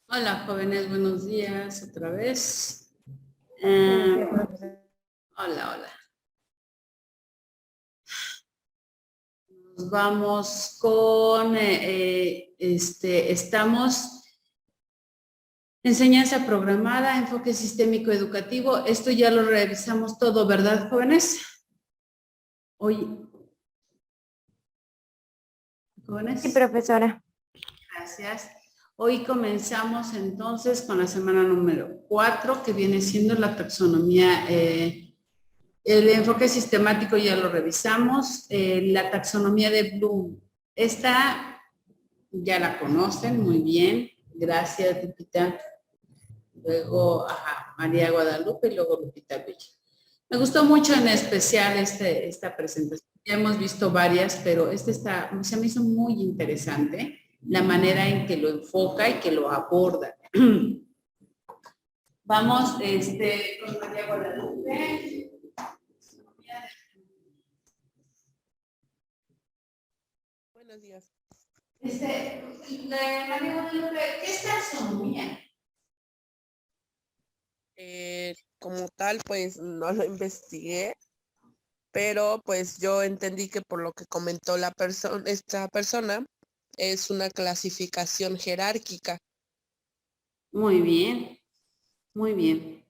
Hola, jóvenes, buenos días otra vez. Buenos Eh, días, profesora. hola, hola. Nos vamos con, estamos enseñanza programada, enfoque sistémico educativo. Esto ya lo revisamos todo, ¿verdad, jóvenes? Hoy, Sí, jóvenes, profesora. gracias. Hoy comenzamos entonces con la semana número 4, que viene siendo la taxonomía. El enfoque sistemático ya lo revisamos. La taxonomía de Bloom, esta ya la conocen muy bien. Gracias, Lupita. Luego, María Guadalupe y luego Lupita Villa. Me gustó mucho en especial esta presentación. Ya hemos visto varias, pero se me hizo muy interesante la manera en que lo enfoca y que lo aborda. Vamos con María Guadalupe. Buenos días. María Guadalupe, ¿qué es taxonomía? Como tal, pues no lo investigué, pero pues yo entendí que por lo que comentó esta persona, es una clasificación jerárquica. Muy bien, muy bien.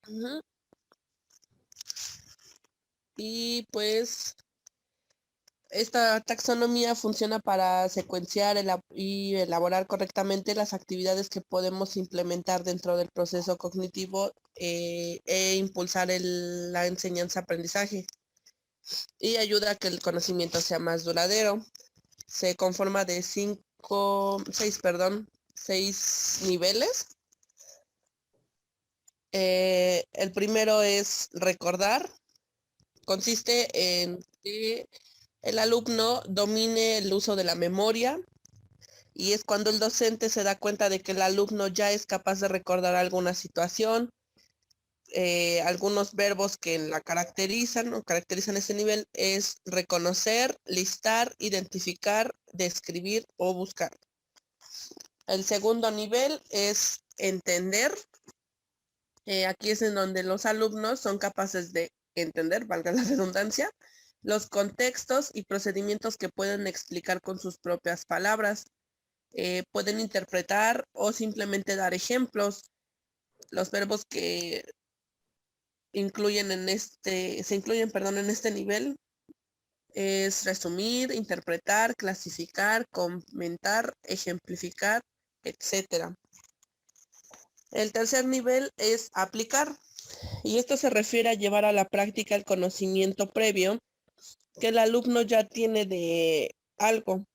Ujú. Y pues esta taxonomía funciona para secuenciar y elaborar correctamente las actividades que podemos implementar dentro del proceso cognitivo e impulsar la enseñanza-aprendizaje. Y ayuda a que el conocimiento sea más duradero. Se conforma de seis niveles. El primero es recordar. Consiste en que el alumno domine el uso de la memoria y es cuando el docente se da cuenta de que el alumno ya es capaz de recordar alguna situación, algunos verbos que la caracterizan o caracterizan ese nivel es reconocer, listar, identificar, describir o buscar. El segundo nivel es entender. Aquí es en donde los alumnos son capaces de entender, valga la redundancia, los contextos y procedimientos que pueden explicar con sus propias palabras. Pueden interpretar o simplemente dar ejemplos. Los verbos que se incluyen, en este nivel es resumir, interpretar, clasificar, comentar, ejemplificar, etcétera. El tercer nivel es aplicar, y esto se refiere a llevar a la práctica el conocimiento previo que el alumno ya tiene de algo.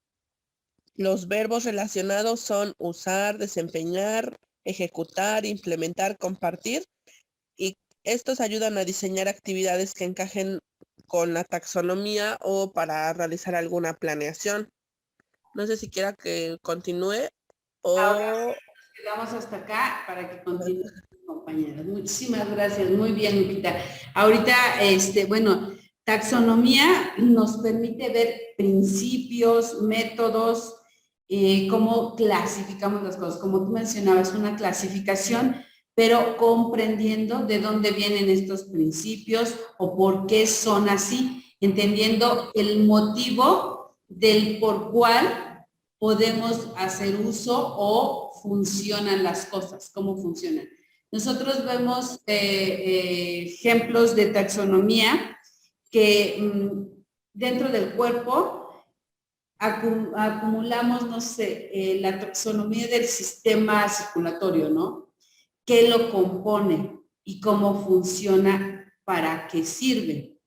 Los verbos relacionados son usar, desempeñar, ejecutar, implementar, compartir, y estos ayudan a diseñar actividades que encajen con la taxonomía o para realizar alguna planeación. No sé si quiera que continúe Ahora o... quedamos hasta acá para que continúen, compañeros. Muchísimas gracias, muy bien, Lupita. Ahorita, bueno, taxonomía nos permite ver principios, métodos, cómo clasificamos las cosas. Como tú mencionabas, una clasificación, pero comprendiendo de dónde vienen estos principios o por qué son así, entendiendo el motivo del por cuál podemos hacer uso o funcionan las cosas, cómo funcionan. Nosotros vemos ejemplos de taxonomía que dentro del cuerpo acumulamos, no sé, la taxonomía del sistema circulatorio, ¿no? ¿Qué lo compone y cómo funciona, para qué sirve?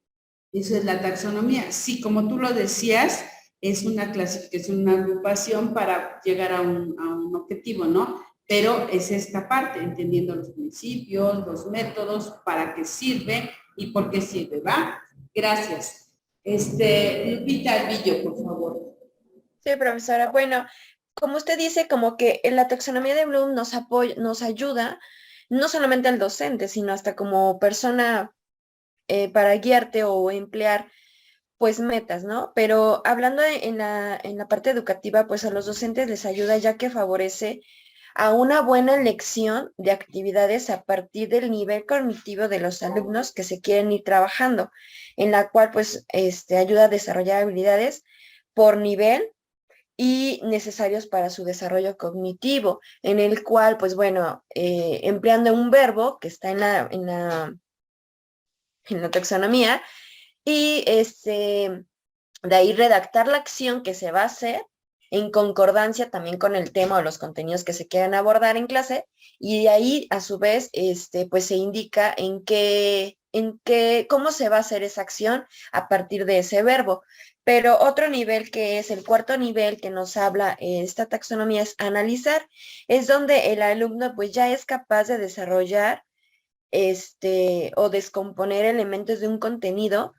Eso es la taxonomía. Sí, como tú lo decías, es una clasificación, una agrupación para llegar a un objetivo, ¿no? Pero es esta parte, entendiendo los principios, los métodos, para qué sirve y por qué sirve, ¿va? Gracias. Lupita Albillo, por favor. Sí, profesora. Bueno, como usted dice, como que en la taxonomía de Bloom nos ayuda, no solamente al docente, sino hasta como persona para guiarte o emplear, pues, metas, ¿no? Pero hablando en la parte educativa, pues a los docentes les ayuda ya que favorece a una buena elección de actividades a partir del nivel cognitivo de los alumnos que se quieren ir trabajando, en la cual pues ayuda a desarrollar habilidades por nivel y necesarios para su desarrollo cognitivo, en el cual, pues bueno, empleando un verbo que está en la taxonomía, y de ahí redactar la acción que se va a hacer en concordancia también con el tema o los contenidos que se quieran abordar en clase, y de ahí, a su vez, pues se indica cómo se va a hacer esa acción a partir de ese verbo. Pero otro nivel, que es el cuarto nivel que nos habla esta taxonomía, es analizar. Es donde el alumno pues ya es capaz de desarrollar o descomponer elementos de un contenido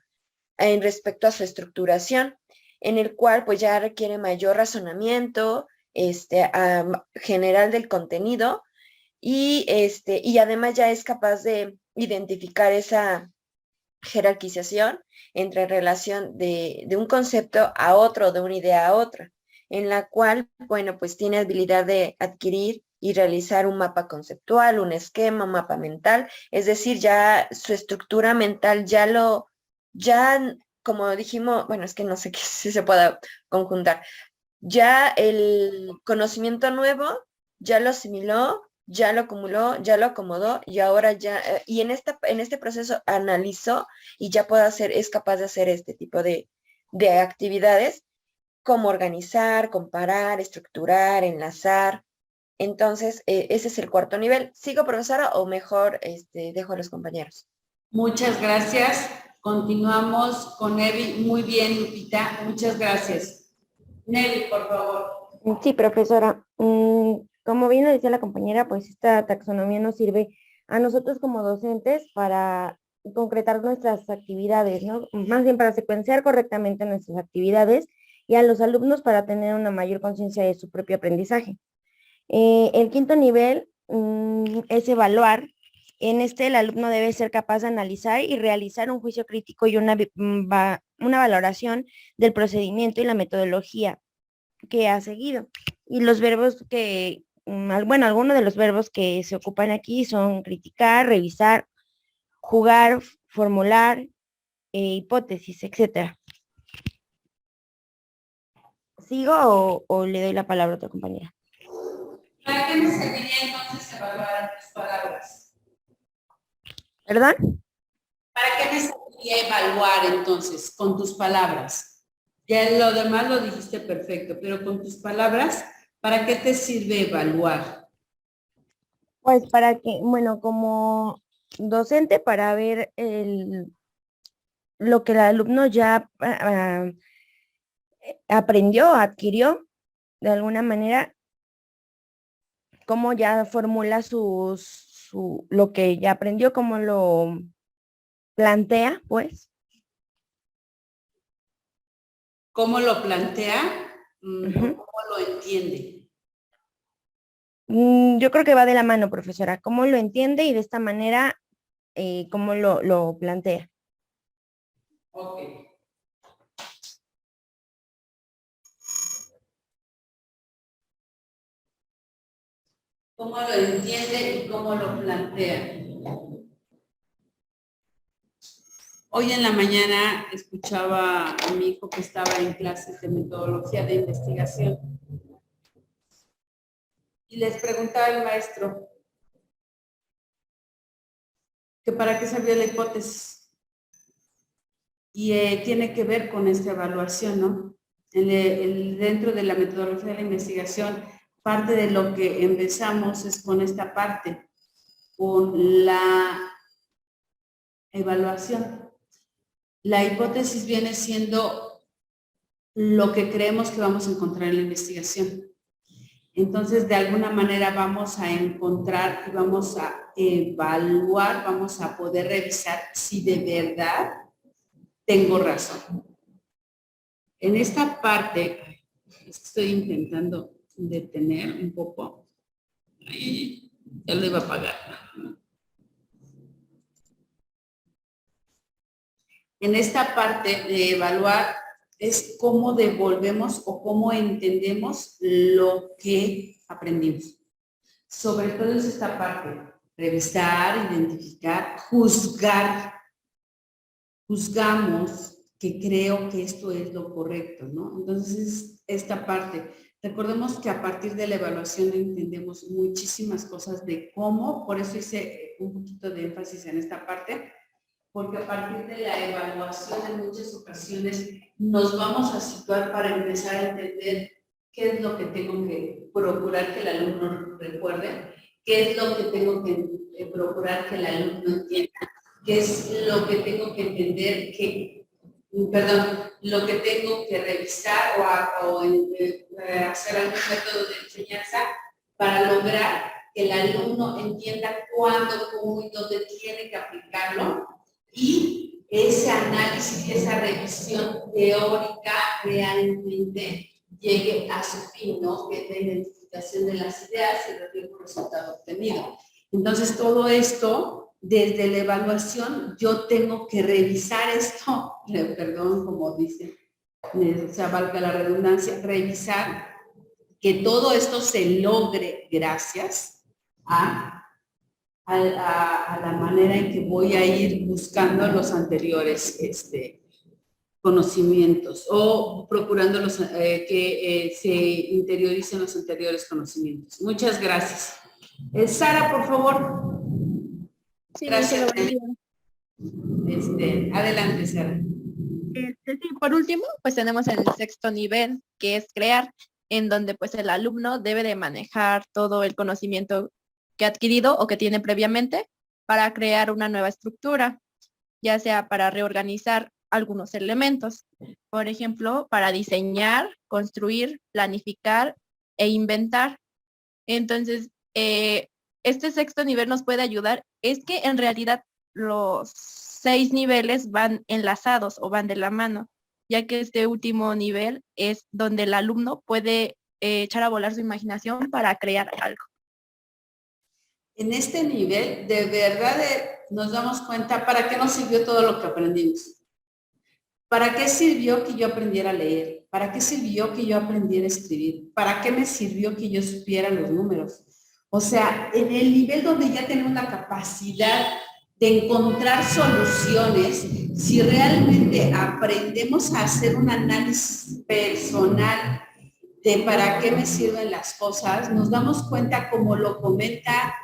en respecto a su estructuración, en el cual pues ya requiere mayor razonamiento general del contenido, y además ya es capaz de identificar esa jerarquización entre relación de un concepto a otro, de una idea a otra, en la cual, bueno, pues tiene habilidad de adquirir y realizar un mapa conceptual, un esquema, un mapa mental, es decir, ya su estructura mental ya, como dijimos, bueno, es que no sé si se pueda conjuntar, ya el conocimiento nuevo ya lo asimiló, ya lo acumuló, ya lo acomodó, y ahora ya, y en este proceso analizó y ya es capaz de hacer este tipo de actividades, como organizar, comparar, estructurar, enlazar. Entonces, ese es el cuarto nivel. ¿Sigo, profesora, o mejor dejo a los compañeros? Muchas gracias. Continuamos con Evi. Muy bien, Lupita. Muchas gracias. Nelly, por favor. Sí, profesora. Como bien lo decía la compañera, pues esta taxonomía nos sirve a nosotros como docentes para concretar nuestras actividades, ¿no? Más bien para secuenciar correctamente nuestras actividades, y a los alumnos para tener una mayor conciencia de su propio aprendizaje. El quinto nivel es evaluar. En el alumno debe ser capaz de analizar y realizar un juicio crítico y una valoración del procedimiento y la metodología que ha seguido. Y los verbos bueno, algunos de los verbos que se ocupan aquí son criticar, revisar, jugar, formular, hipótesis, etcétera. ¿Sigo o le doy la palabra a otra compañera? ¿Para qué nos serviría entonces evaluar tus palabras? ¿Perdón? ¿Para qué me serviría evaluar entonces con tus palabras? Ya lo demás lo dijiste perfecto, pero con tus palabras, ¿para qué te sirve evaluar? Pues para que, bueno, como docente, para ver lo que el alumno ya aprendió, adquirió de alguna manera, cómo ya formula lo que ya aprendió, cómo lo plantea, pues. ¿Cómo lo plantea? Ujú. ¿Cómo lo entiende? Yo creo que va de la mano, profesora, cómo lo entiende y de esta manera, cómo lo plantea. Ok. ¿Cómo lo entiende y cómo lo plantea? Hoy en la mañana escuchaba a mi hijo que estaba en clases de metodología de investigación y les preguntaba al maestro que para qué servía la hipótesis. Y tiene que ver con esta evaluación, ¿no? Dentro de la metodología de la investigación, parte de lo que empezamos es con esta parte, con la evaluación. La hipótesis viene siendo lo que creemos que vamos a encontrar en la investigación. Entonces, de alguna manera vamos a encontrar y vamos a evaluar, vamos a poder revisar si de verdad tengo razón. En esta parte, estoy intentando detener un poco. Ahí, ya lo iba a apagar. En esta parte de evaluar es cómo devolvemos o cómo entendemos lo que aprendimos. sobre todo es esta parte, revisar, identificar, juzgar. Juzgamos que creo que esto es lo correcto, ¿no? Entonces, esta parte. Recordemos que a partir de la evaluación entendemos muchísimas cosas de cómo, por eso hice un poquito de énfasis en esta parte, porque a partir de la evaluación en muchas ocasiones nos vamos a situar para empezar a entender qué es lo que tengo que procurar que el alumno recuerde, qué es lo que tengo que procurar que el alumno entienda, qué es lo que tengo que entender lo que tengo que revisar o hacer algún método de enseñanza para lograr que el alumno entienda cuándo, cómo y dónde tiene que aplicarlo, y ese análisis y esa revisión teórica realmente llegue a su fin, ¿no? Que es la identificación de las ideas y el mismo resultado obtenido. Entonces, todo esto, desde la evaluación, yo tengo que revisar esto, perdón, como dice, o sea, valga la redundancia, revisar que todo esto se logre gracias a la manera en que voy a ir buscando los anteriores conocimientos o procurando que se interioricen los anteriores conocimientos. Muchas gracias. Sara, por favor. Sí, Gracias. Adelante, Sara. Sí, por último, pues tenemos el sexto nivel, que es crear, en donde pues el alumno debe de manejar todo el conocimiento que ha adquirido o que tiene previamente para crear una nueva estructura, ya sea para reorganizar algunos elementos, por ejemplo, para diseñar, construir, planificar e inventar. Entonces, este sexto nivel nos puede ayudar, es que en realidad los 6 niveles van enlazados o van de la mano, ya que este último nivel es donde el alumno puede echar a volar su imaginación para crear algo. En este nivel, de verdad, nos damos cuenta para qué nos sirvió todo lo que aprendimos. ¿Para qué sirvió que yo aprendiera a leer? ¿Para qué sirvió que yo aprendiera a escribir? ¿Para qué me sirvió que yo supiera los números? O sea, en el nivel donde ya tenemos la capacidad de encontrar soluciones, si realmente aprendemos a hacer un análisis personal de para qué me sirven las cosas, nos damos cuenta, como lo comenta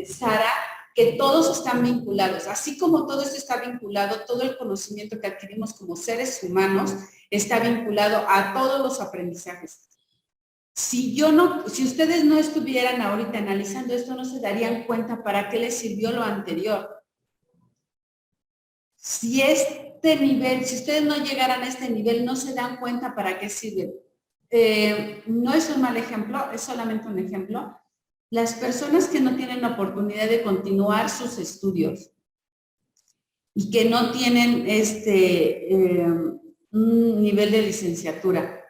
Sara, que todos están vinculados. Así como todo esto está vinculado, todo el conocimiento que adquirimos como seres humanos está vinculado a todos los aprendizajes. Si ustedes no estuvieran ahorita analizando esto, no se darían cuenta para qué les sirvió lo anterior. Si ustedes no llegaran a este nivel, no se dan cuenta para qué sirve. No es un mal ejemplo, es solamente un ejemplo. Las personas que no tienen la oportunidad de continuar sus estudios y que no tienen un nivel de licenciatura.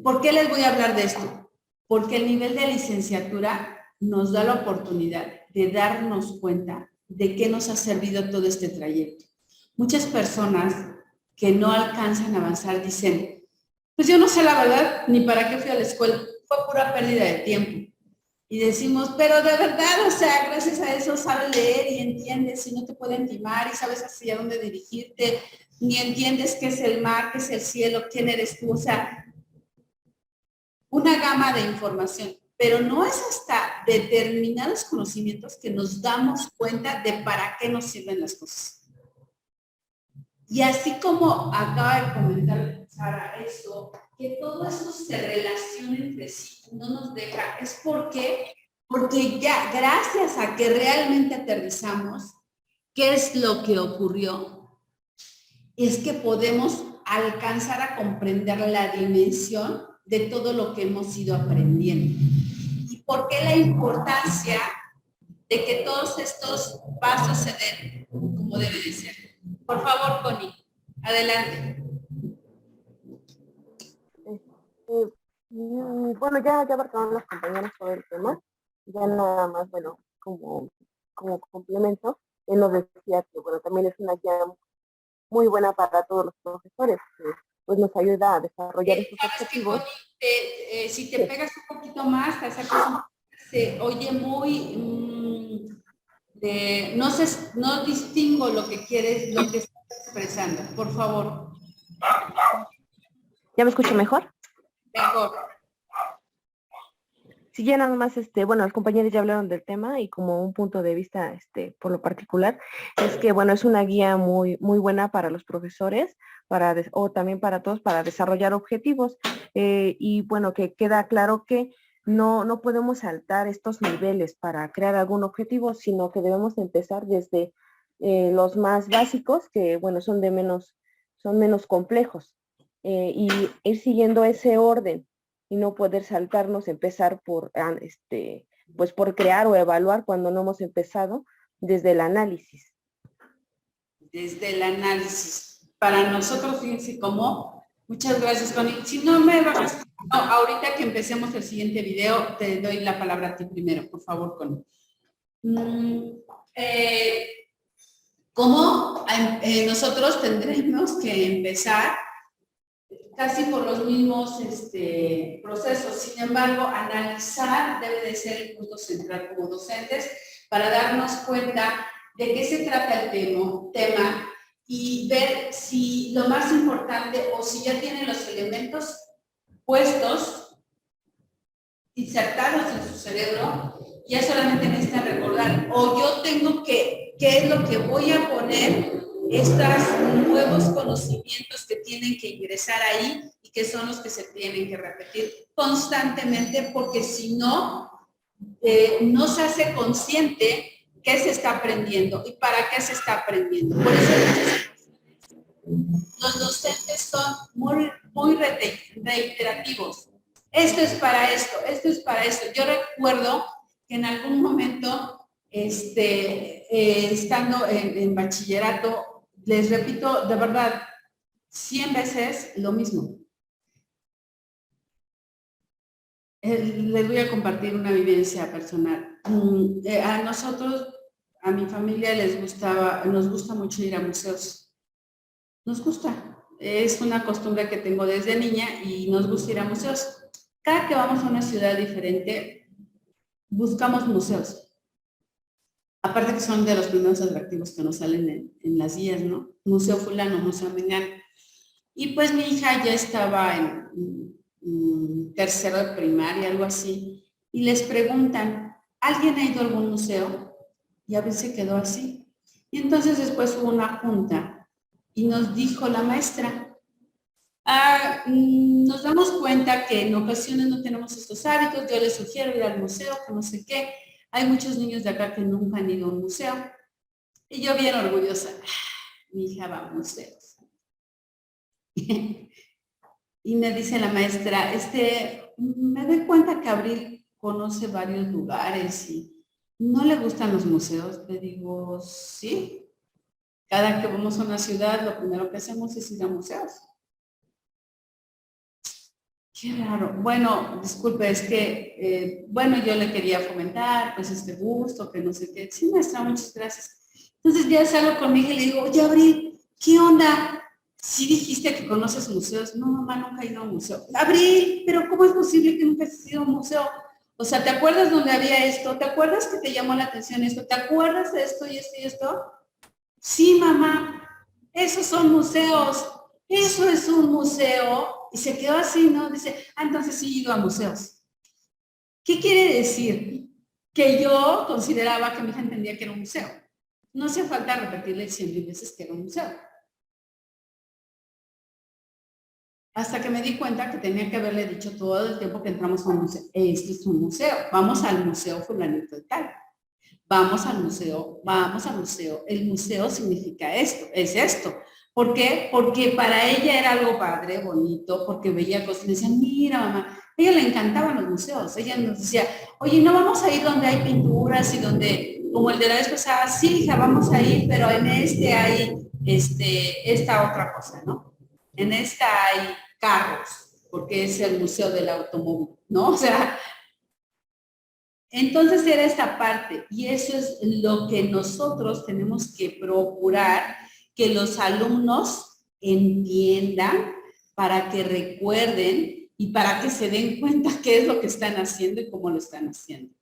¿Por qué les voy a hablar de esto? Porque el nivel de licenciatura nos da la oportunidad de darnos cuenta de qué nos ha servido todo este trayecto. Muchas personas que no alcanzan a avanzar dicen, pues yo no sé la verdad ni para qué fui a la escuela, fue pura pérdida de tiempo. Y decimos, pero de verdad, o sea, gracias a eso sabes leer y entiendes y no te pueden timar y sabes hacia dónde dirigirte, ni entiendes qué es el mar, qué es el cielo, quién eres tú, o sea, una gama de información. Pero no es hasta determinados conocimientos que nos damos cuenta de para qué nos sirven las cosas. Y así como acaba de comentar Sara eso, que todo eso se relaciona entre sí, no nos deja, es porque ya gracias a que realmente aterrizamos qué es lo que ocurrió, es que podemos alcanzar a comprender la dimensión de todo lo que hemos ido aprendiendo. ¿Y por qué la importancia de que todos estos pasos se den como debe de ser? Por favor, Connie, adelante. Bueno, ya abarcaron los compañeros todo el tema, ya nada más, bueno, como complemento, él nos decía que, bueno, también es una guía muy buena para todos los profesores, que pues nos ayuda a desarrollar estos objetivos. Si te pegas un poquito más, te acercas un poquito, Se oye muy, no sé, no distingo lo que quieres, lo que estás expresando. Por favor. ¿Ya me escucho mejor? Mejor. Sí, ya nada más, bueno, los compañeros ya hablaron del tema y como un punto de vista, por lo particular, es que, bueno, es una guía muy, muy buena para los profesores, o también para todos, para desarrollar objetivos. Y bueno, que queda claro que no podemos saltar estos niveles para crear algún objetivo, sino que debemos empezar desde los más básicos, que, bueno, son menos complejos, y ir siguiendo ese orden y no poder saltarnos, empezar pues por crear o evaluar cuando no hemos empezado desde el análisis. Desde el análisis. Para nosotros, fíjense cómo, muchas gracias, Connie. Si no me bajas, no, ahorita que empecemos el siguiente video, te doy la palabra a ti primero, por favor, Connie. ¿Cómo nosotros tendremos que empezar casi por los mismos procesos? Sin embargo, analizar debe de ser el punto central como docentes para darnos cuenta de qué se trata el tema y ver si lo más importante o si ya tienen los elementos puestos, insertados en su cerebro, ya solamente necesitan recordar, o yo tengo que, ¿qué es lo que voy a poner? Estos nuevos conocimientos que tienen que ingresar ahí y que son los que se tienen que repetir constantemente, porque si no, no se hace consciente qué se está aprendiendo y para qué se está aprendiendo. Por eso los docentes son muy, muy reiterativos. Esto es para esto, esto es para esto. Yo recuerdo que en algún momento, estando en bachillerato, les repito, de verdad, 100 veces lo mismo. Les voy a compartir una vivencia personal. A nosotros, a mi familia nos gusta mucho ir a museos. Nos gusta. Es una costumbre que tengo desde niña y nos gusta ir a museos. Cada que vamos a una ciudad diferente, buscamos museos. Aparte que son de los primeros atractivos que nos salen en las guías, ¿no? Museo fulano, museo mengano. Y pues mi hija ya estaba en tercero de primaria, algo así, y les preguntan, ¿alguien ha ido a algún museo? Y a veces se quedó así. Y entonces después hubo una junta y nos dijo la maestra, nos damos cuenta que en ocasiones no tenemos estos hábitos, yo les sugiero ir al museo, que no sé qué. Hay muchos niños de acá que nunca han ido a un museo. Y yo bien orgullosa, mi hija va a museos. Y me dice la maestra, me doy cuenta que Abril conoce varios lugares y no le gustan los museos. Le digo, sí. Cada que vamos a una ciudad, lo primero que hacemos es ir a museos. Qué raro. Bueno, disculpe, es que, bueno, yo le quería fomentar, pues, este gusto, que no sé qué. Sí, maestra, muchas gracias. Entonces ya salgo con mi hija y le digo, oye, Abril, ¿qué onda? Sí dijiste que conoces museos. No, mamá, nunca he ido a un museo. Abril, pero ¿cómo es posible que nunca has ido a un museo? O sea, ¿te acuerdas dónde había esto? ¿Te acuerdas que te llamó la atención esto? ¿Te acuerdas de esto y esto y esto? Sí, mamá, esos son museos. Eso es un museo. Y se quedó así, ¿no? Dice, entonces sí he ido a museos. ¿Qué quiere decir? Que yo consideraba que mi hija entendía que era un museo. No hacía falta repetirle 100 veces que era un museo. Hasta que me di cuenta que tenía que haberle dicho todo el tiempo que entramos a un museo. Esto es un museo. Vamos al museo fulanito de tal. Vamos al museo, vamos al museo. El museo significa esto, es esto. ¿Por qué? Porque para ella era algo padre, bonito, porque veía cosas y decía, mira, mamá, a ella le encantaban los museos. Ella nos decía, oye, ¿no vamos a ir donde hay pinturas y donde, como el de la vez pasada? Sí, hija, vamos a ir, pero en hay esta otra cosa, ¿no? En esta hay carros, porque es el museo del automóvil, ¿no? O sea, entonces era esta parte, y eso es lo que nosotros tenemos que procurar que los alumnos entiendan para que recuerden y para que se den cuenta qué es lo que están haciendo y cómo lo están haciendo.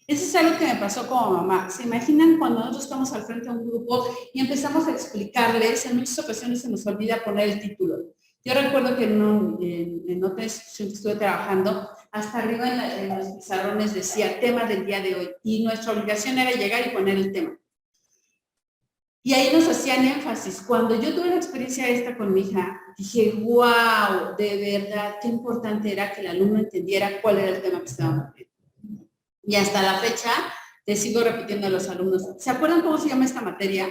Eso es algo que me pasó como mamá. ¿Se imaginan cuando nosotros estamos al frente de un grupo y empezamos a explicarles? En muchas ocasiones se nos olvida poner el título. Yo recuerdo que en otra institución que estuve trabajando, hasta arriba en los pizarrones decía tema del día de hoy, y nuestra obligación era llegar y poner el tema. Y ahí nos hacían énfasis. Cuando yo tuve la experiencia esta con mi hija, dije, wow, de verdad, qué importante era que el alumno entendiera cuál era el tema que estábamos viendo. Y hasta la fecha, te sigo repitiendo a los alumnos, ¿se acuerdan cómo se llama esta materia?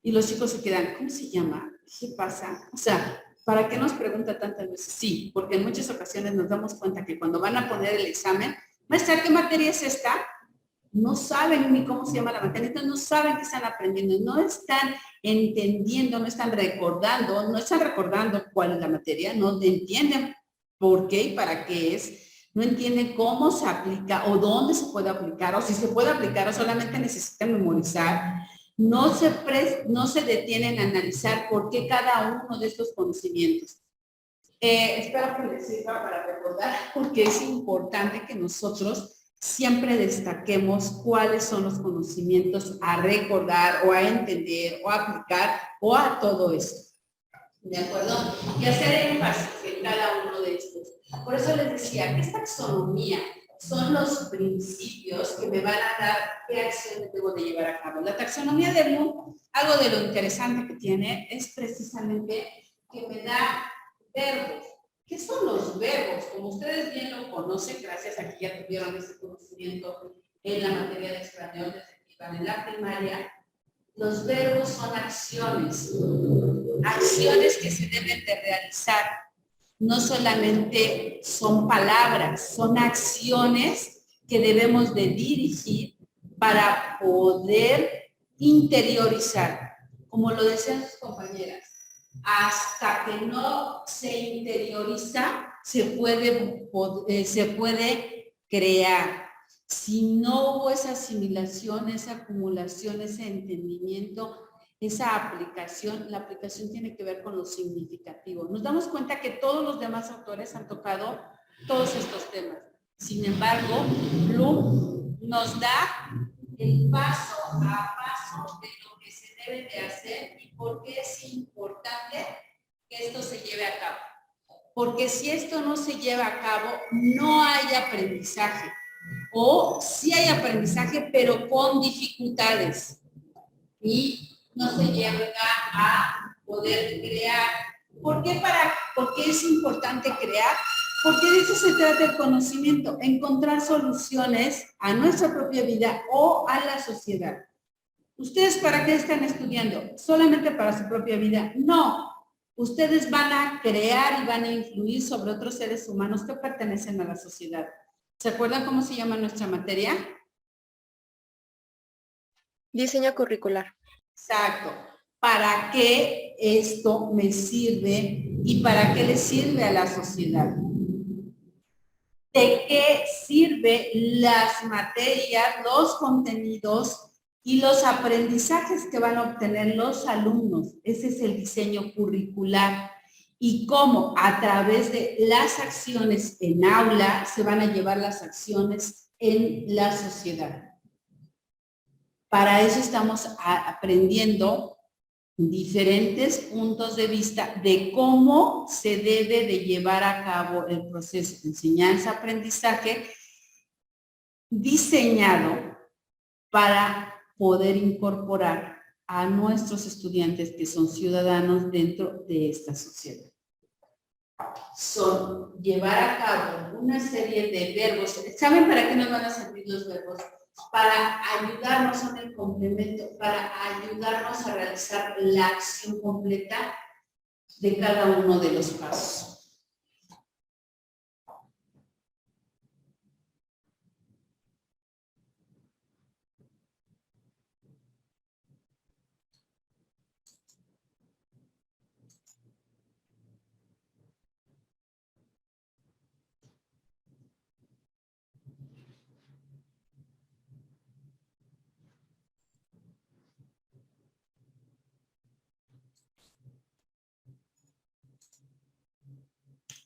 Y los chicos se quedan, ¿cómo se llama? ¿Qué pasa? O sea, ¿para qué nos pregunta tantas veces? Sí, porque en muchas ocasiones nos damos cuenta que cuando van a poner el examen, maestra, ¿qué materia es esta? No saben ni cómo se llama la materia, entonces no saben qué están aprendiendo, no están entendiendo, no están recordando cuál es la materia, no entienden por qué y para qué es, no entienden cómo se aplica o dónde se puede aplicar o si se puede aplicar o solamente necesitan memorizar. No se detienen a analizar por qué cada uno de estos conocimientos. Espero que les sirva para recordar porque es importante que nosotros siempre destaquemos cuáles son los conocimientos a recordar o a entender o a aplicar o a todo esto. ¿De acuerdo? Y hacer énfasis en cada uno de estos. Por eso les decía que esta taxonomía son los principios que me van a dar qué acciones debo de llevar a cabo. La taxonomía de Bloom, algo de lo interesante que tiene es precisamente que me da verbos. ¿Qué son los verbos? Como ustedes bien lo conocen, gracias a que ya tuvieron ese conocimiento en la materia de español desde que iban en la primaria, los verbos son acciones, acciones que se deben de realizar. No solamente son palabras, son acciones que debemos de dirigir para poder interiorizar. Como lo decían sus compañeras, hasta que no se interioriza, se puede crear. Si no hubo esa asimilación, esa acumulación, ese entendimiento, esa aplicación, la aplicación tiene que ver con lo significativo. Nos damos cuenta que todos los demás autores han tocado todos estos temas. Sin embargo, Bloom nos da el paso a paso de lo que se debe de hacer y por qué es importante que esto se lleve a cabo. Porque si esto no se lleva a cabo, no hay aprendizaje. O sí hay aprendizaje, pero con dificultades. Y no se llega a poder crear. ¿Por qué es importante crear? Porque de eso se trata el conocimiento, encontrar soluciones a nuestra propia vida o a la sociedad. ¿Ustedes para qué están estudiando? ¿Solamente para su propia vida? No. Ustedes van a crear y van a influir sobre otros seres humanos que pertenecen a la sociedad. ¿Se acuerdan cómo se llama nuestra materia? Diseño curricular. Exacto. ¿Para qué esto me sirve y para qué le sirve a la sociedad? ¿De qué sirve las materias, los contenidos y los aprendizajes que van a obtener los alumnos? Ese es el diseño curricular. Y cómo a través de las acciones en aula se van a llevar las acciones en la sociedad. Para eso estamos aprendiendo diferentes puntos de vista de cómo se debe de llevar a cabo el proceso de enseñanza-aprendizaje diseñado para poder incorporar a nuestros estudiantes que son ciudadanos dentro de esta sociedad. Son llevar a cabo una serie de verbos. ¿Saben para qué nos van a servir los verbos? Para ayudarnos en el complemento, para ayudarnos a realizar la acción completa de cada uno de los pasos.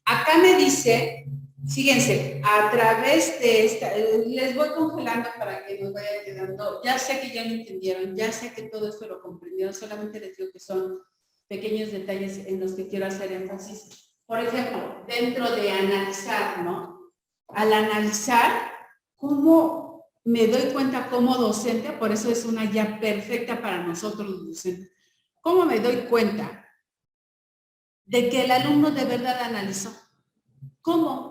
Acá me dice Fíjense, a través de esta, les voy congelando para que nos vaya quedando, ya sé que ya lo entendieron, ya sé que todo esto lo comprendieron, solamente les digo que son pequeños detalles en los que quiero hacer énfasis. Por ejemplo, dentro de analizar, ¿no? Al analizar, ¿cómo me doy cuenta como docente? Por eso es una guía perfecta para nosotros los docentes. ¿Cómo me doy cuenta de que el alumno de verdad analizó? ¿Cómo?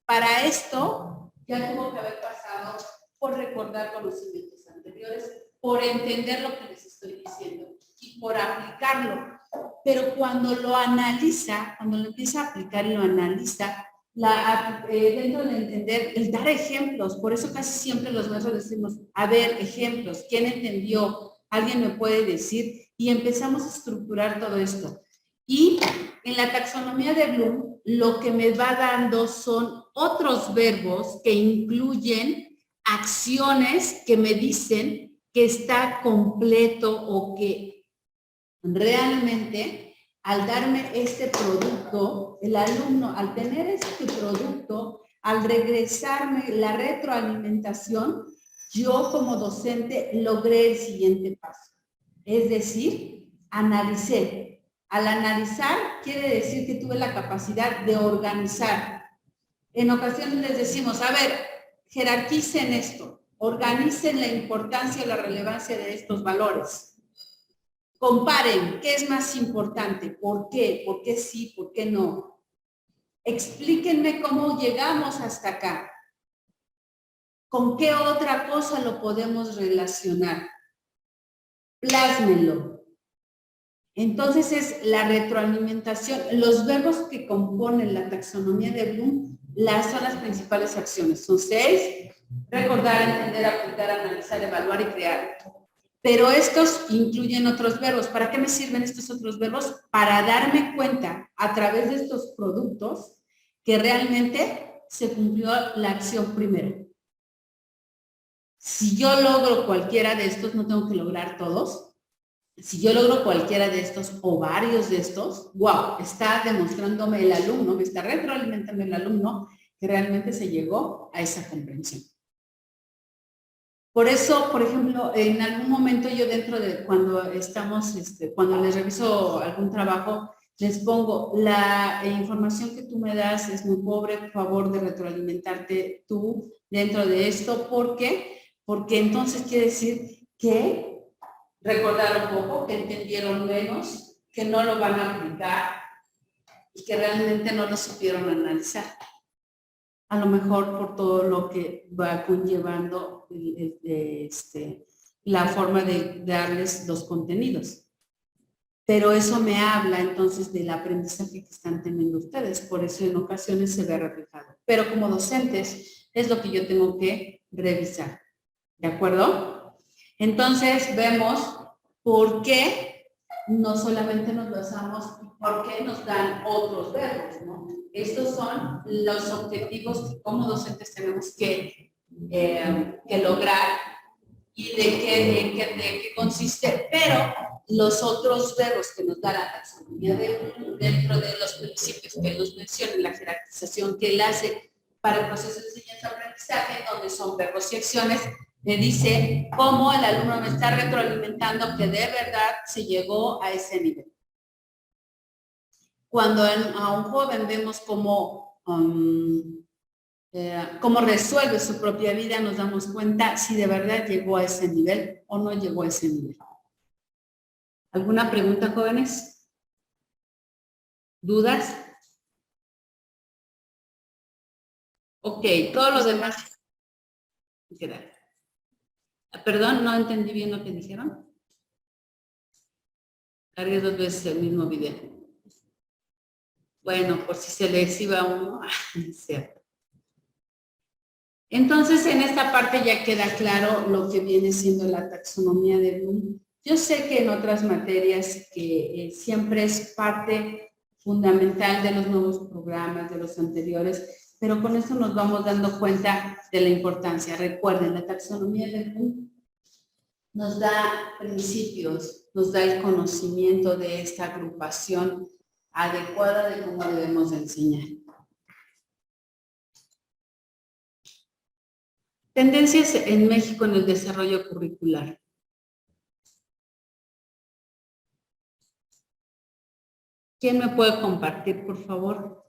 Para esto, ya tuvo que haber pasado por recordar conocimientos anteriores, por entender lo que les estoy diciendo y por aplicarlo. Pero cuando lo analiza, cuando lo empieza a aplicar y lo analiza, dentro de entender, el dar ejemplos, por eso casi siempre los maestros decimos, a ver, ejemplos, ¿quién entendió? ¿Alguien me puede decir? Y empezamos a estructurar todo esto. Y en la taxonomía de Bloom, lo que me va dando son otros verbos que incluyen acciones que me dicen que está completo o que realmente al darme este producto, el alumno al tener este producto, al regresarme la retroalimentación, yo como docente logré el siguiente paso. Es decir, analicé. Al analizar quiere decir que tuve la capacidad de organizar. En ocasiones les decimos, a ver, jerarquicen esto, organicen la importancia y la relevancia de estos valores. Comparen, ¿qué es más importante? ¿Por qué? ¿Por qué sí? ¿Por qué no? Explíquenme cómo llegamos hasta acá. ¿Con qué otra cosa lo podemos relacionar? Plásmenlo. Entonces es la retroalimentación. Los verbos que componen la taxonomía de Bloom son las principales acciones. Son 6: recordar, entender, aplicar, analizar, evaluar y crear. Pero estos incluyen otros verbos. ¿Para qué me sirven estos otros verbos? Para darme cuenta a través de estos productos que realmente se cumplió la acción primero. Si yo logro cualquiera de estos, no tengo que lograr todos. Si yo logro cualquiera de estos o varios de estos, wow, está demostrándome el alumno, me está retroalimentando el alumno que realmente se llegó a esa comprensión. Por eso, por ejemplo, en algún momento yo dentro de cuando estamos, cuando les reviso algún trabajo, les pongo, la información que tú me das es muy pobre, por favor de retroalimentarte tú dentro de esto. ¿Por qué? Porque entonces quiere decir que recordaron poco, que entendieron menos, que no lo van a aplicar y que realmente no lo supieron analizar. A lo mejor por todo lo que va conllevando la forma de darles los contenidos. Pero eso me habla entonces del aprendizaje que están teniendo ustedes, por eso en ocasiones se ve reflejado. Pero como docentes es lo que yo tengo que revisar. ¿De acuerdo? Entonces vemos por qué no solamente nos basamos, por qué nos dan otros verbos, ¿no? Estos son los objetivos que como docentes tenemos que lograr y de qué consiste, pero los otros verbos que nos da la taxonomía dentro de los principios que nos menciona, la jerarquización que él hace para el proceso de enseñanza-aprendizaje, donde son verbos y acciones, me dice cómo el alumno me está retroalimentando que de verdad se llegó a ese nivel. Cuando a un joven vemos cómo resuelve su propia vida, nos damos cuenta si de verdad llegó a ese nivel o no llegó a ese nivel. ¿Alguna pregunta, jóvenes? ¿Dudas? Ok, todos los demás. Perdón, no entendí bien lo que dijeron. Cargué 2 veces el mismo video. Bueno, por si se les iba uno. Cierto. Entonces, en esta parte ya queda claro lo que viene siendo la taxonomía de Bloom. Yo sé que en otras materias que siempre es parte fundamental de los nuevos programas, de los anteriores, pero con esto nos vamos dando cuenta de la importancia. Recuerden, la taxonomía de Bloom nos da principios, nos da el conocimiento de esta agrupación adecuada de cómo debemos de enseñar. Tendencias en México en el desarrollo curricular. ¿Quién me puede compartir, por favor?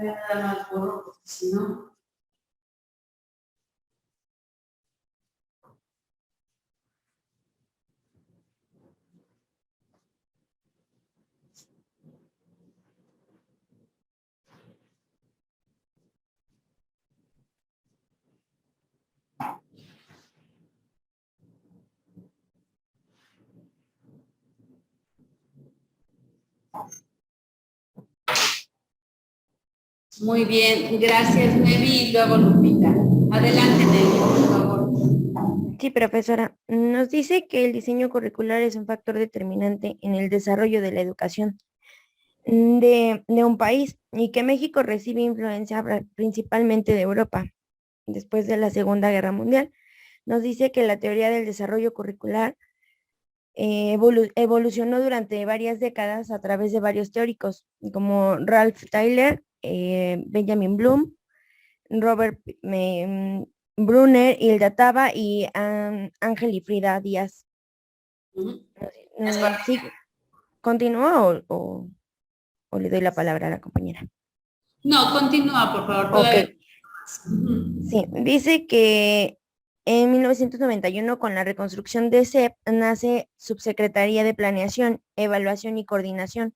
Nada más borro, porque si no. Muy bien, gracias, Nevi, y luego Lupita. Adelante, Nevi, por favor. Sí, profesora. Nos dice que el diseño curricular es un factor determinante en el desarrollo de la educación de un país y que México recibe influencia principalmente de Europa después de la Segunda Guerra Mundial. Nos dice que la teoría del desarrollo curricular evolucionó durante varias décadas a través de varios teóricos como Ralph Tyler, Benjamin Bloom, Robert Brunner, Hilda Taba y Ángel y Frida Díaz. ¿Sí? ¿Continúa o le doy la palabra a la compañera? No, continúa, por favor. Todavía. Ok. Sí, dice que en 1991 con la reconstrucción de CEP nace Subsecretaría de Planeación, Evaluación y Coordinación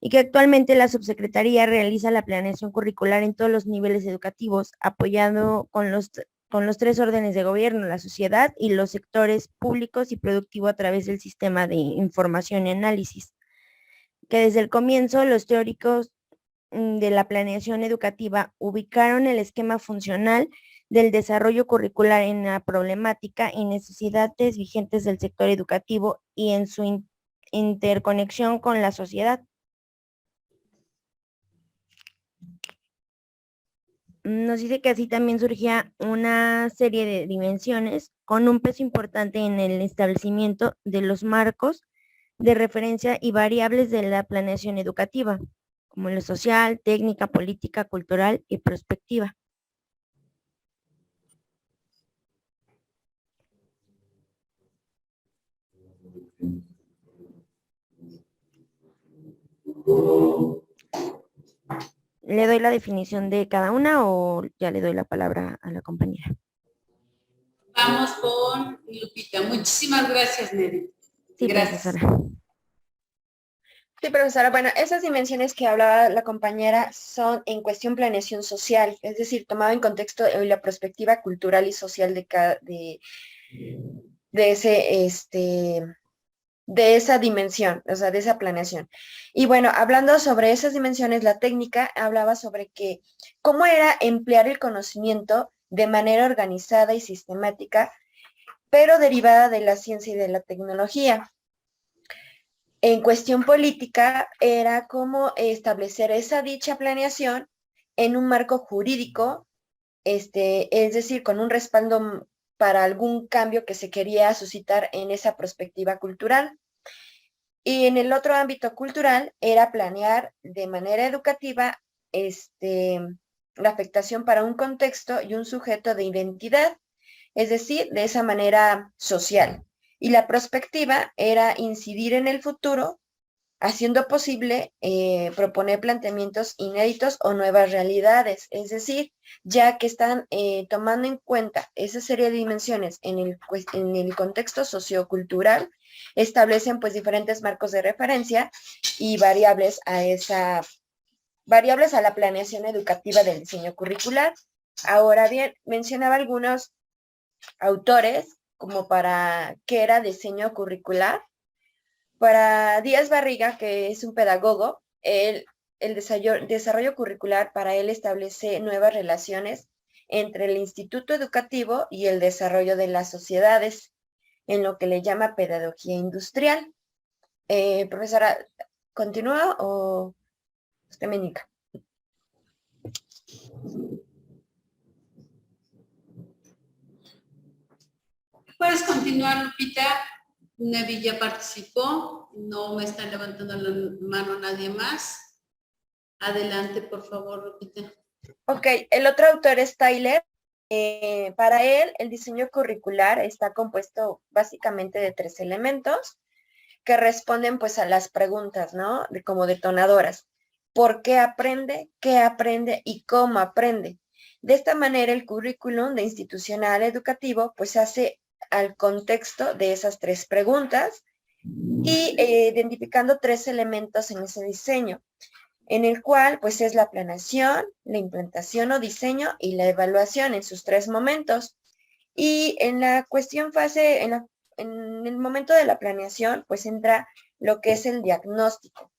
y que actualmente la subsecretaría realiza la planeación curricular en todos los niveles educativos, apoyando con los 3 órdenes de gobierno, la sociedad y los sectores públicos y productivo a través del sistema de información y análisis, que desde el comienzo los teóricos de la planeación educativa ubicaron el esquema funcional del desarrollo curricular en la problemática y necesidades vigentes del sector educativo y en su interconexión con la sociedad. Nos dice que así también surgía una serie de dimensiones con un peso importante en el establecimiento de los marcos de referencia y variables de la planeación educativa, como lo social, técnica, política, cultural y prospectiva. ¿Le doy la definición de cada una o ya le doy la palabra a la compañera? Vamos con Lupita. Muchísimas gracias, Nevi. Sí, Gracias. profesora. Sí, profesora. Bueno, esas dimensiones que hablaba la compañera son en cuestión planeación social, es decir, tomado en contexto la perspectiva cultural y social de esa dimensión, o sea, de esa planeación. Y bueno, hablando sobre esas dimensiones, la técnica hablaba sobre que cómo era emplear el conocimiento de manera organizada y sistemática, pero derivada de la ciencia y de la tecnología. En cuestión política, era cómo establecer esa dicha planeación en un marco jurídico, es decir, con un respaldo para algún cambio que se quería suscitar en esa perspectiva cultural. Y en el otro ámbito cultural era planear de manera educativa la afectación para un contexto y un sujeto de identidad, es decir, de esa manera social. Y la prospectiva era incidir en el futuro, haciendo posible proponer planteamientos inéditos o nuevas realidades, es decir, ya que están tomando en cuenta esa serie de dimensiones en el contexto sociocultural, establecen pues diferentes marcos de referencia y variables a la planeación educativa del diseño curricular. Ahora bien, mencionaba algunos autores como para qué era diseño curricular. Para Díaz Barriga, que es un pedagogo, el desarrollo curricular para él establece nuevas relaciones entre el instituto educativo y el desarrollo de las sociedades, en lo que le llama pedagogía industrial. Profesora, ¿continúa o usted me indica? Puedes continuar, Lupita. Nevi ya participó. No me está levantando la mano nadie más. Adelante, por favor, Lupita. Ok, el otro autor es Tyler. Para él, el diseño curricular está compuesto básicamente de 3 elementos que responden pues a las preguntas, ¿no? Como detonadoras. ¿Por qué aprende? ¿Qué aprende? ¿Y cómo aprende? De esta manera, el currículum de institucional educativo pues hace al contexto de esas 3 preguntas y identificando 3 elementos en ese diseño, en el cual pues es la planeación, la implantación o diseño y la evaluación en sus 3 momentos. Y en la cuestión fase, en el momento de la planeación, pues entra lo que es el diagnóstico,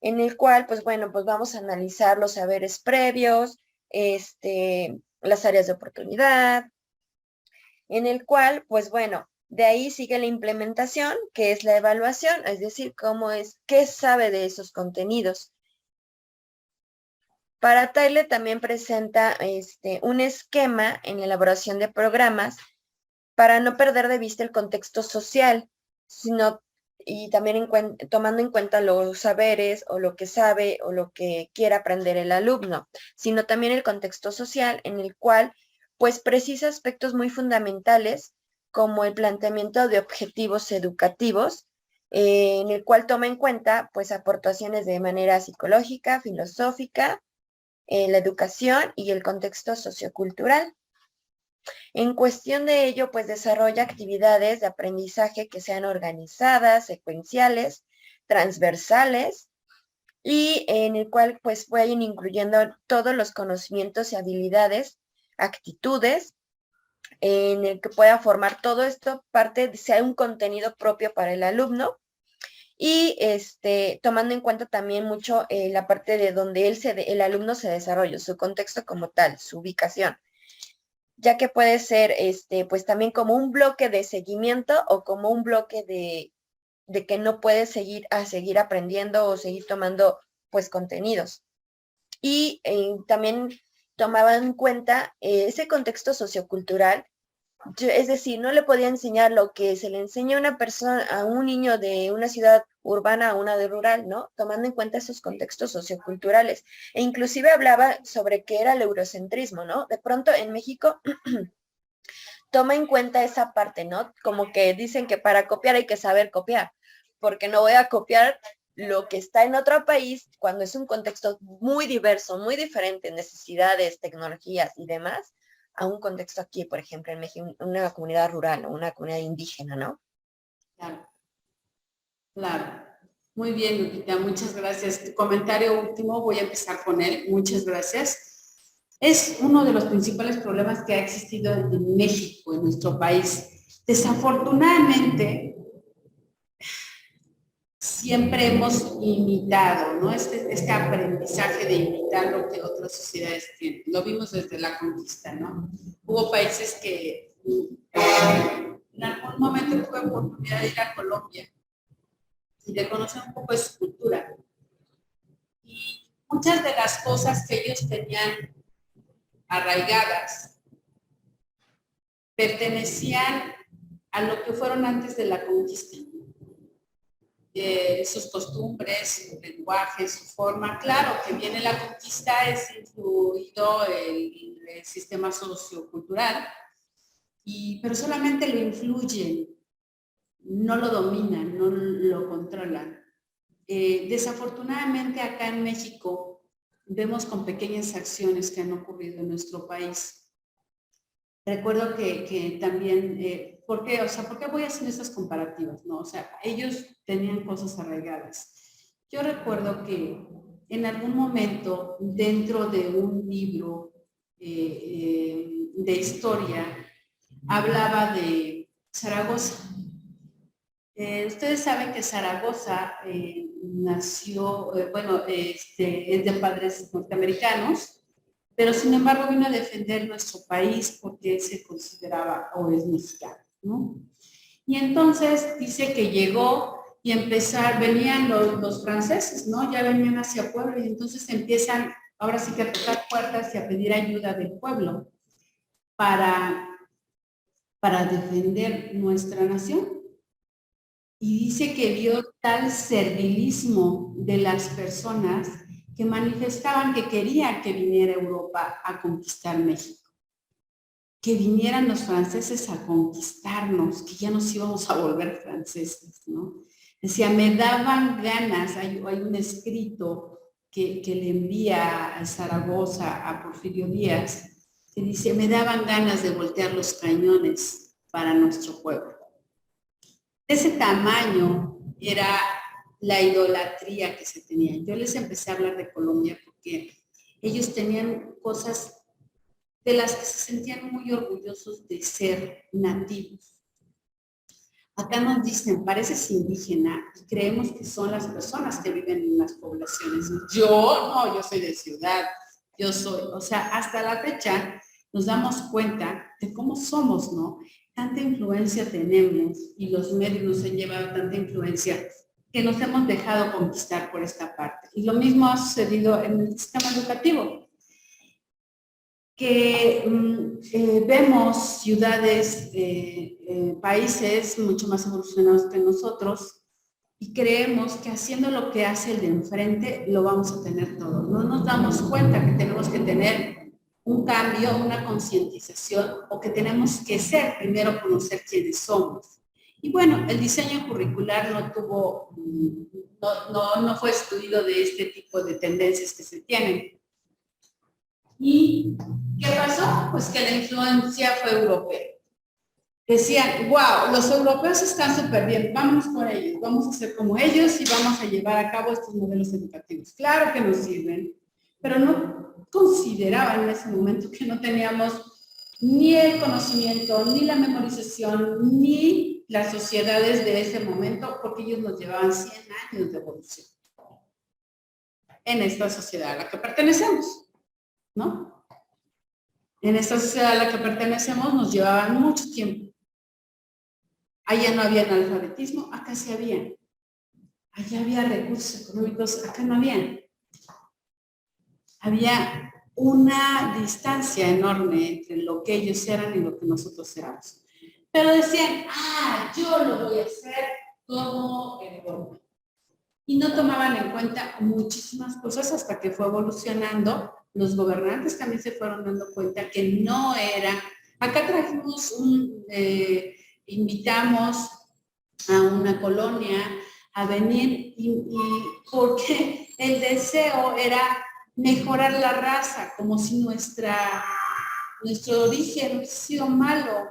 en el cual, pues bueno, pues vamos a analizar los saberes previos, las áreas de oportunidad, en el cual, pues bueno, de ahí sigue la implementación, que es la evaluación, es decir, qué sabe de esos contenidos. Para Tyler también presenta un esquema en la elaboración de programas para no perder de vista el contexto social, y también tomando en cuenta los saberes o lo que sabe o lo que quiere aprender el alumno, sino también el contexto social en el cual pues precisa aspectos muy fundamentales como el planteamiento de objetivos educativos, en el cual toma en cuenta pues aportaciones de manera psicológica, filosófica, la educación y el contexto sociocultural. En cuestión de ello, pues desarrolla actividades de aprendizaje que sean organizadas, secuenciales, transversales y en el cual pues vayan incluyendo todos los conocimientos y habilidades, actitudes, en el que pueda formar todo esto sea un contenido propio para el alumno y tomando en cuenta también mucho la parte de donde el alumno se desarrolla, su contexto como tal, su ubicación, ya que puede ser pues también como un bloque de seguimiento o como un bloque de que no puede seguir aprendiendo o seguir tomando pues contenidos. Y también tomaba en cuenta ese contexto sociocultural. Es decir, no le podía enseñar lo que se le enseña a una persona, a un niño de una ciudad urbana a una de rural, ¿no? Tomando en cuenta esos contextos socioculturales. E inclusive hablaba sobre qué era el eurocentrismo, ¿no? De pronto en México toma en cuenta esa parte, ¿no? Como que dicen que para copiar hay que saber copiar, porque no voy a copiar lo que está en otro país cuando es un contexto muy diverso, muy diferente, necesidades, tecnologías y demás, a un contexto aquí, por ejemplo, en México, una comunidad rural o una comunidad indígena, ¿no? Claro. Claro. Muy bien, Lupita, muchas gracias. Tu comentario último, voy a empezar con él. Muchas gracias. Es uno de los principales problemas que ha existido en México, en nuestro país. Desafortunadamente, siempre hemos imitado, ¿no? Este aprendizaje de imitar lo que otras sociedades tienen. Lo vimos desde la conquista, ¿no? Hubo países que en algún momento tuve oportunidad de ir a Colombia y de conocer un poco de su cultura. Y muchas de las cosas que ellos tenían arraigadas pertenecían a lo que fueron antes de la conquista. Sus costumbres, su lenguaje, su forma. Claro que viene la conquista, es influido el sistema sociocultural, pero solamente lo influyen, no lo dominan, no lo controlan. Desafortunadamente acá en México vemos con pequeñas acciones que han ocurrido en nuestro país. Recuerdo que también, ¿por qué voy haciendo esas comparativas? ¿No? O sea, ellos tenían cosas arraigadas. Yo recuerdo que en algún momento dentro de un libro de historia hablaba de Zaragoza. Ustedes saben que Zaragoza nació, es de padres norteamericanos, pero sin embargo vino a defender nuestro país porque él se consideraba o es mexicano, ¿no? Y entonces dice que llegó y venían los franceses, ¿no? Ya venían hacia Puebla y entonces empiezan ahora sí que a tocar puertas y a pedir ayuda del pueblo para defender nuestra nación. Y dice que vio tal servilismo de las personas que manifestaban que querían que viniera Europa a conquistar México, que vinieran los franceses a conquistarnos, que ya nos íbamos a volver franceses, ¿no? Decía, me daban ganas, hay un escrito que le envía a Zaragoza a Porfirio Díaz, que dice, me daban ganas de voltear los cañones para nuestro pueblo. De ese tamaño era la idolatría que se tenía. Yo les empecé a hablar de Colombia porque ellos tenían cosas de las que se sentían muy orgullosos de ser nativos. Acá nos dicen, pareces indígena, y creemos que son las personas que viven en las poblaciones. Yo soy de ciudad, o sea, hasta la fecha nos damos cuenta de cómo somos, ¿no? Tanta influencia tenemos y los medios nos han llevado tanta influencia que nos hemos dejado conquistar por esta parte. Y lo mismo ha sucedido en el sistema educativo, que vemos ciudades, países mucho más evolucionados que nosotros y creemos que haciendo lo que hace el de enfrente lo vamos a tener todo. No nos damos cuenta que tenemos que tener un cambio, una concientización o que tenemos que ser, primero conocer quiénes somos. Y bueno, el diseño curricular no fue estudiado de este tipo de tendencias que se tienen. ¿Y qué pasó? Pues que la influencia fue europea. Decían, wow, los europeos están súper bien, vámonos por ellos, vamos a ser como ellos y vamos a llevar a cabo estos modelos educativos. Claro que nos sirven, pero no consideraban en ese momento que no teníamos ni el conocimiento, ni la memorización, ni las sociedades de ese momento, porque ellos nos llevaban 100 años de evolución en esta sociedad a la que pertenecemos, ¿no? En esta sociedad a la que pertenecemos nos llevaban mucho tiempo. Allá no había analfabetismo, acá sí había. Allá había recursos económicos, acá no había. Había una distancia enorme entre lo que ellos eran y lo que nosotros éramos. Pero decían, yo lo voy a hacer como Europa. Y no tomaban en cuenta muchísimas cosas hasta que fue evolucionando. Los gobernantes también se fueron dando cuenta que no era. Acá trajimos invitamos a una colonia a venir y porque el deseo era mejorar la raza, como si nuestro origen hubiese sido malo.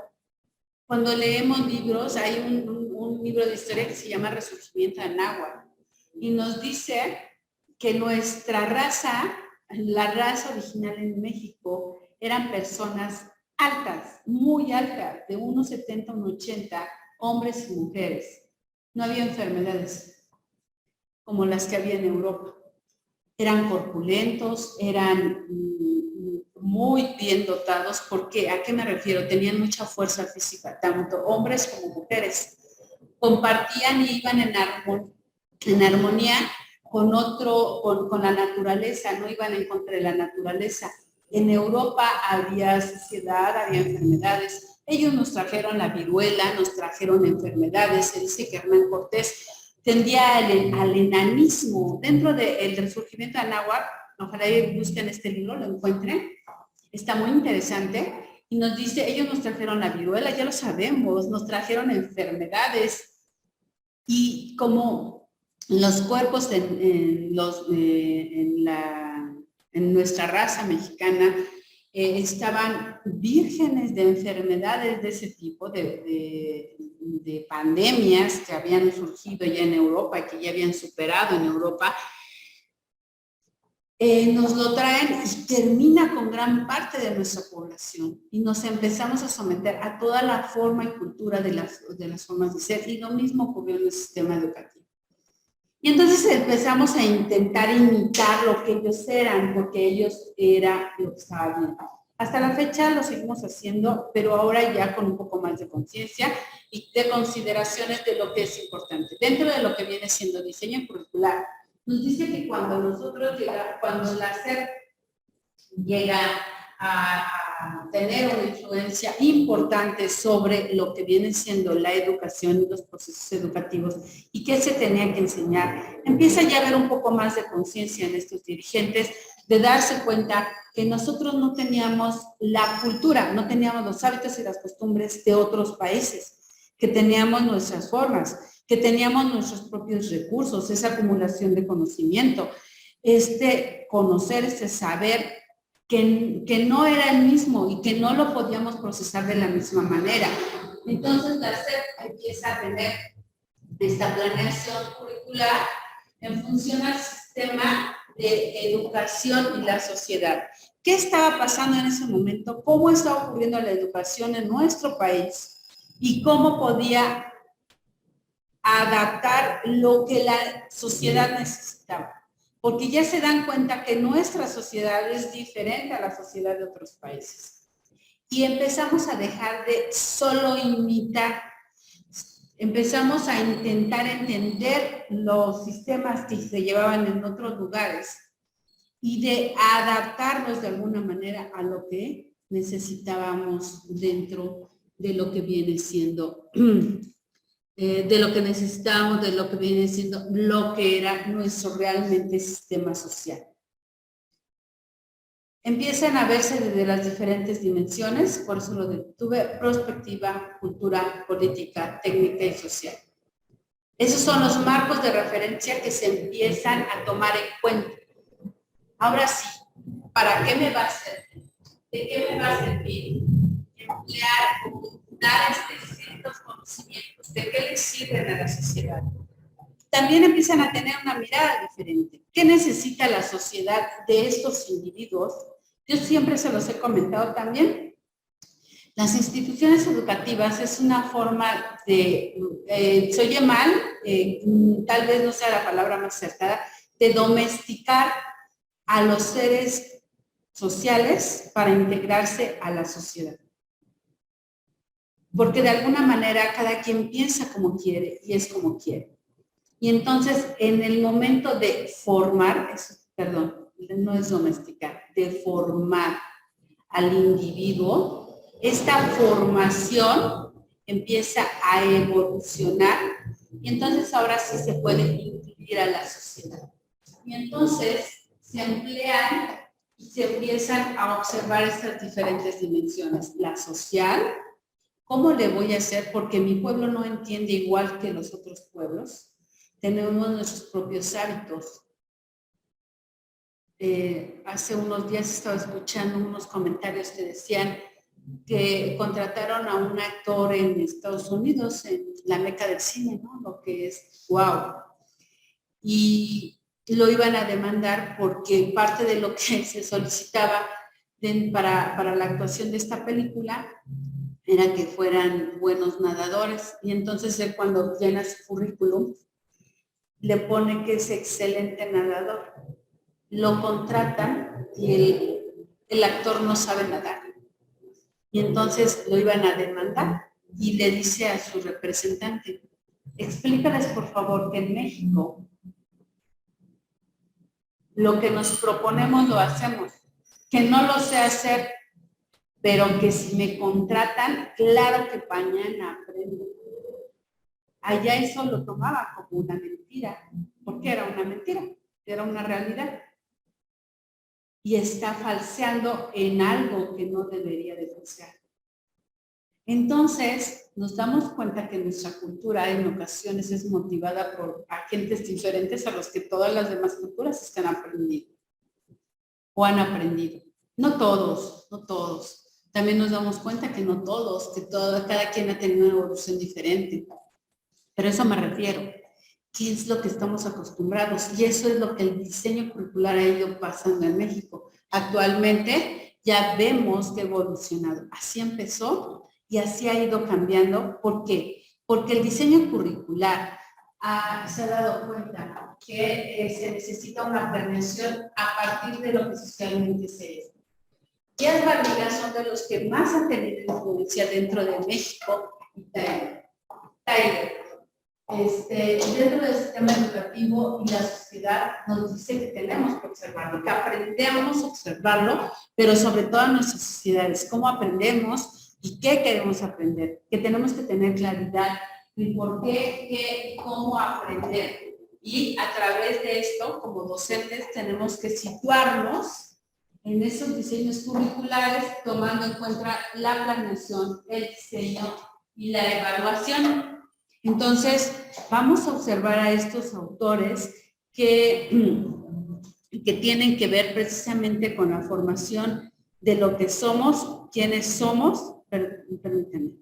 Cuando leemos libros, hay un libro de historia que se llama Resurgimiento de Anáhuac y nos dice que nuestra raza, la raza original en México, eran personas altas, muy altas, de 1,70 a 1,80, hombres y mujeres. No había enfermedades como las que había en Europa. Eran corpulentos, eran muy bien dotados, porque ¿a qué me refiero? Tenían mucha fuerza física, tanto hombres como mujeres. Compartían y iban en armonía con la naturaleza, no iban en contra de la naturaleza. En Europa había suciedad, había enfermedades. Ellos nos trajeron la viruela, nos trajeron enfermedades. Se dice que Hernán Cortés tendía al enanismo. Dentro del Resurgimiento de Anáhuac, ojalá busquen este libro, lo encuentren, está muy interesante, y nos dice, ellos nos trajeron la viruela, ya lo sabemos, nos trajeron enfermedades, y como los cuerpos en nuestra raza mexicana estaban vírgenes de enfermedades de ese tipo, de pandemias que habían surgido ya en Europa y que ya habían superado en Europa, nos lo traen y termina con gran parte de nuestra población y nos empezamos a someter a toda la forma y cultura de las formas de ser, y lo mismo ocurrió en el sistema educativo. Y entonces empezamos a intentar imitar lo que ellos eran, porque ellos era lo que estaba bien. Hasta la fecha lo seguimos haciendo, pero ahora ya con un poco más de conciencia y de consideraciones de lo que es importante. Dentro de lo que viene siendo diseño curricular, nos dice que cuando la SEP llega a a tener una influencia importante sobre lo que viene siendo la educación y los procesos educativos y qué se tenía que enseñar. Empieza ya a haber un poco más de conciencia en estos dirigentes, de darse cuenta que nosotros no teníamos la cultura, no teníamos los hábitos y las costumbres de otros países, que teníamos nuestras formas, que teníamos nuestros propios recursos, esa acumulación de conocimiento, conocer, saber que no era el mismo y que no lo podíamos procesar de la misma manera. Entonces la SEP empieza a tener esta planeación curricular en función al sistema de educación y la sociedad. ¿Qué estaba pasando en ese momento? ¿Cómo estaba ocurriendo la educación en nuestro país? ¿Y cómo podía adaptar lo que la sociedad necesitaba? Porque ya se dan cuenta que nuestra sociedad es diferente a la sociedad de otros países. Y empezamos a dejar de solo imitar. Empezamos a intentar entender los sistemas que se llevaban en otros lugares y de adaptarnos de alguna manera a lo que necesitábamos dentro de lo que viene siendo de lo que necesitábamos, de lo que viene siendo lo que era nuestro realmente sistema social. Empiezan a verse desde las diferentes dimensiones, por eso lo detuve: perspectiva, cultura, política, técnica y social. Esos son los marcos de referencia que se empiezan a tomar en cuenta. Ahora sí, ¿para qué me va a servir? ¿De qué me va a servir emplear, dar ciertos conocimientos? ¿De qué les sirven a la sociedad? También empiezan a tener una mirada diferente. ¿Qué necesita la sociedad de estos individuos? Yo siempre se los he comentado también. Las instituciones educativas es una forma de, se oye mal, tal vez no sea la palabra más acertada, de domesticar a los seres sociales para integrarse a la sociedad. Porque de alguna manera cada quien piensa como quiere y es como quiere. Y entonces en el momento de formar, perdón, no es domesticar, de formar al individuo, esta formación empieza a evolucionar y entonces ahora sí se puede incluir a la sociedad. Y entonces se emplean y se empiezan a observar estas diferentes dimensiones. La social, ¿cómo le voy a hacer? Porque mi pueblo no entiende igual que los otros pueblos. Tenemos nuestros propios hábitos. Hace unos días estaba escuchando unos comentarios que decían que contrataron a un actor en Estados Unidos, en la meca del cine, ¿no? Lo que es wow. Y lo iban a demandar porque parte de lo que se solicitaba para la actuación de esta película era que fueran buenos nadadores. Y entonces él, cuando llena su currículum, le pone que es excelente nadador. Lo contratan y el actor no sabe nadar. Y entonces lo iban a demandar y le dice a su representante: explícales por favor que en México lo que nos proponemos lo hacemos, que no lo sé hacer, pero que si me contratan, claro que mañana aprendo. Allá eso lo tomaba como una mentira, porque era una mentira, era una realidad. Y está falseando en algo que no debería de falsear. Entonces, nos damos cuenta que nuestra cultura en ocasiones es motivada por agentes diferentes a los que todas las demás culturas están aprendiendo o han aprendido. No todos, no todos. También nos damos cuenta que no todos, que cada quien ha tenido una evolución diferente. Pero a eso me refiero. ¿Qué es lo que estamos acostumbrados? Y eso es lo que el diseño curricular ha ido pasando en México. Actualmente ya vemos que ha evolucionado. Así empezó y así ha ido cambiando. ¿Por qué? Porque el diseño curricular se ha dado cuenta que se necesita una planeación a partir de lo que socialmente se es. Díaz Barriga son de los que más han tenido influencia dentro de México y Tyler. dentro del sistema educativo y la sociedad nos dice que tenemos que observarlo, que aprendemos a observarlo, pero sobre todo en nuestras sociedades, cómo aprendemos y qué queremos aprender, que tenemos que tener claridad de por qué, qué, cómo aprender. Y a través de esto, como docentes, tenemos que situarnos en esos diseños curriculares, tomando en cuenta la planeación, el diseño y la evaluación. Entonces, vamos a observar a estos autores que tienen que ver precisamente con la formación de lo que somos, quiénes somos. Permítanme.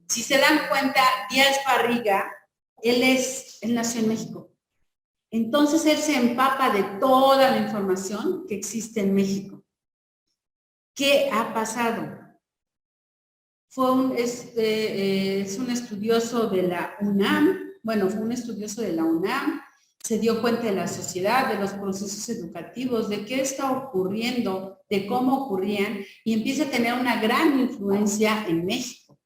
Si se dan cuenta, Díaz Barriga, él nació en México. Entonces él se empapa de toda la información que existe en México. ¿Qué ha pasado? Es un estudioso de la UNAM, se dio cuenta de la sociedad, de los procesos educativos, de qué está ocurriendo, de cómo ocurrían, y empieza a tener una gran influencia en México.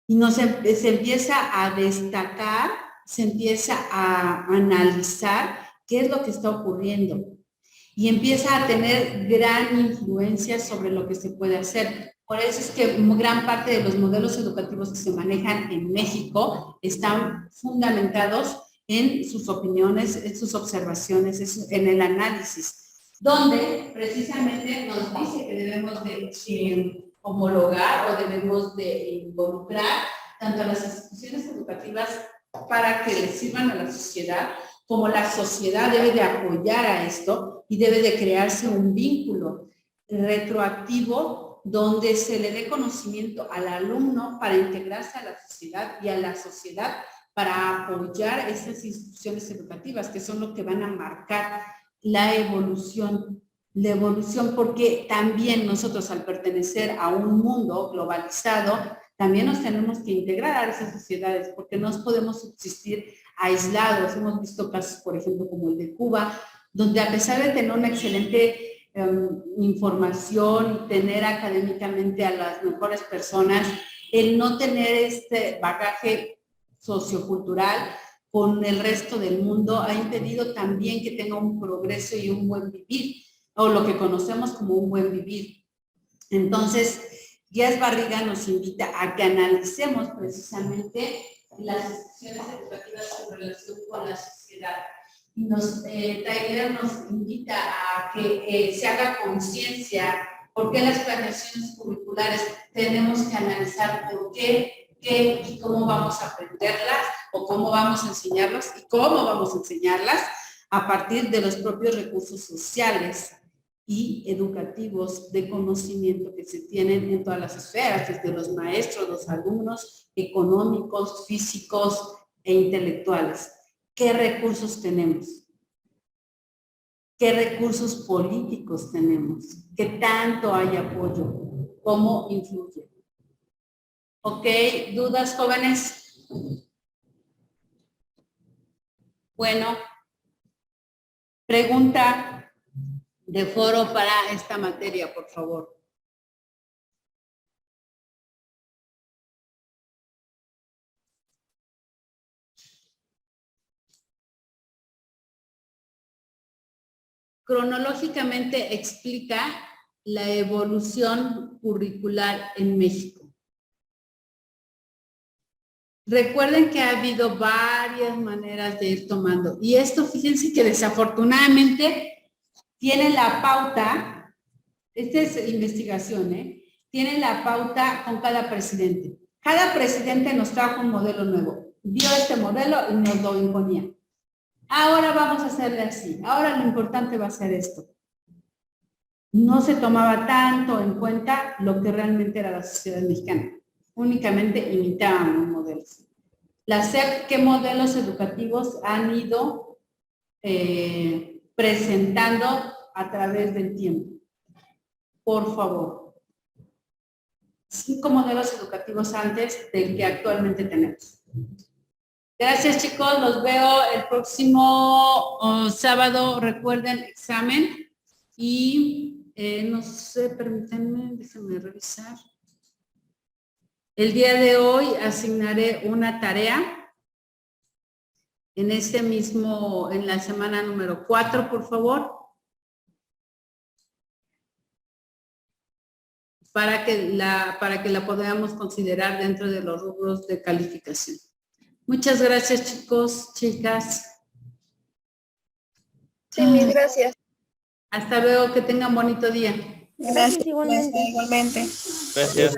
Y se empieza a destacar, se empieza a analizar qué es lo que está ocurriendo. Y empieza a tener gran influencia sobre lo que se puede hacer. Por eso es que gran parte de los modelos educativos que se manejan en México están fundamentados en sus opiniones, en sus observaciones, en el análisis, donde precisamente nos dice que debemos de homologar o debemos de involucrar tanto a las instituciones educativas para que les sirvan a la sociedad, como la sociedad debe de apoyar a esto y debe de crearse un vínculo retroactivo donde se le dé conocimiento al alumno para integrarse a la sociedad y a la sociedad para apoyar esas instituciones educativas que son lo que van a marcar la evolución, porque también nosotros al pertenecer a un mundo globalizado, también nos tenemos que integrar a esas sociedades porque no podemos subsistir aislados. Hemos visto casos, por ejemplo, como el de Cuba, donde a pesar de tener una excelente información y tener académicamente a las mejores personas, el no tener este bagaje sociocultural con el resto del mundo ha impedido también que tenga un progreso y un buen vivir, o lo que conocemos como un buen vivir. Entonces, Díaz Barriga nos invita a que analicemos precisamente las instituciones educativas en relación con la sociedad. Taylor nos invita a que se haga conciencia por qué las planeaciones curriculares tenemos que analizar por qué y cómo vamos a aprenderlas o cómo vamos a enseñarlas y cómo vamos a enseñarlas a partir de los propios recursos sociales y educativos de conocimiento que se tienen en todas las esferas, desde los maestros, los alumnos, económicos, físicos e intelectuales. ¿Qué recursos tenemos? ¿Qué recursos políticos tenemos? ¿Qué tanto hay apoyo? ¿Cómo influye? ¿Ok? ¿Dudas, jóvenes? Bueno, pregunta de foro para esta materia, por favor. Cronológicamente explica la evolución curricular en México. Recuerden que ha habido varias maneras de ir tomando. Y esto, fíjense que desafortunadamente tiene la pauta, esta es investigación, tiene la pauta con cada presidente. Cada presidente nos trajo un modelo nuevo. Vio este modelo y nos lo imponía. Ahora vamos a hacerle así. Ahora lo importante va a ser esto. No se tomaba tanto en cuenta lo que realmente era la sociedad mexicana. Únicamente imitaban los modelos. La SEP, ¿qué modelos educativos han ido presentando a través del tiempo? Por favor. 5 modelos educativos antes del que actualmente tenemos. Gracias, chicos. Los veo el próximo sábado. Recuerden, examen. Y no sé, permítanme, déjenme revisar. El día de hoy asignaré una tarea en la semana número 4, por favor, para que la podamos considerar dentro de los rubros de calificación. Muchas gracias, chicos, chicas. Sí, mil gracias. Hasta luego, que tengan bonito día. Gracias igualmente. Igualmente. Gracias.